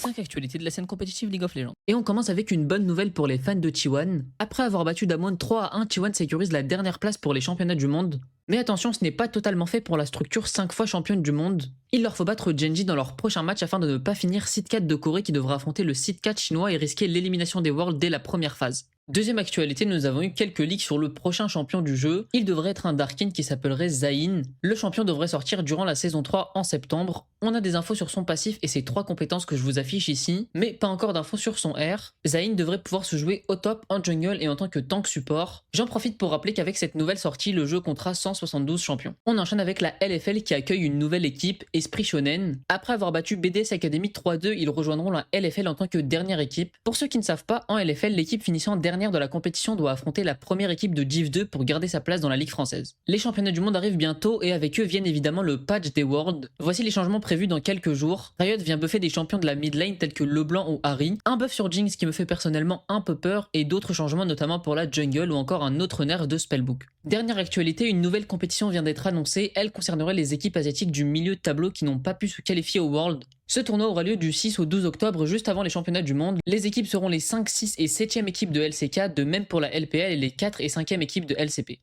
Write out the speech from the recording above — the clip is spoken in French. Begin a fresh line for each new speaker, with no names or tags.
5 actualités de la scène compétitive League of Legends. Et on commence avec une bonne nouvelle pour les fans de T1. Après avoir battu Damwon 3-1, T1 sécurise la dernière place pour les championnats du monde. Mais attention, ce n'est pas totalement fait pour la structure 5 fois championne du monde. Il leur faut battre Gen.G dans leur prochain match afin de ne pas finir Seed 4 de Corée qui devra affronter le Seed 4 chinois et risquer l'élimination des Worlds dès la première phase. Deuxième actualité, nous avons eu quelques leaks sur le prochain champion du jeu. Il devrait être un Darkin qui s'appellerait Zain. Le champion devrait sortir durant la saison 3 en septembre. On a des infos sur son passif et ses 3 compétences que je vous affiche ici, mais pas encore d'infos sur son R. Zain devrait pouvoir se jouer au top, en jungle et en tant que tank support. J'en profite pour rappeler qu'avec cette nouvelle sortie, le jeu comptera 172 champions. On enchaîne avec la LFL qui accueille une nouvelle équipe, Esprit Shonen. Après avoir battu BDS Academy 3-2, ils rejoindront la LFL en tant que dernière équipe. Pour ceux qui ne savent pas, en LFL, l'équipe finissant dernière de la compétition doit affronter la première équipe de Div 2 pour garder sa place dans la Ligue française. Les championnats du monde arrivent bientôt et avec eux viennent évidemment le patch des Worlds. Voici les changements prévus dans quelques jours. Riot vient buffer des champions de la mid lane tels que Leblanc ou Harry, un buff sur Jinx qui me fait personnellement un peu peur et d'autres changements notamment pour la jungle ou encore un autre nerf de Spellbook. Dernière actualité, une nouvelle compétition vient d'être annoncée, elle concernerait les équipes asiatiques du milieu de tableau qui n'ont pas pu se qualifier au World. Ce tournoi aura lieu du 6 au 12 octobre, juste avant les championnats du monde. Les équipes seront les 5, 6 et 7e équipes de LCK, de même pour la LPL et les 4 et 5e équipes de LCP.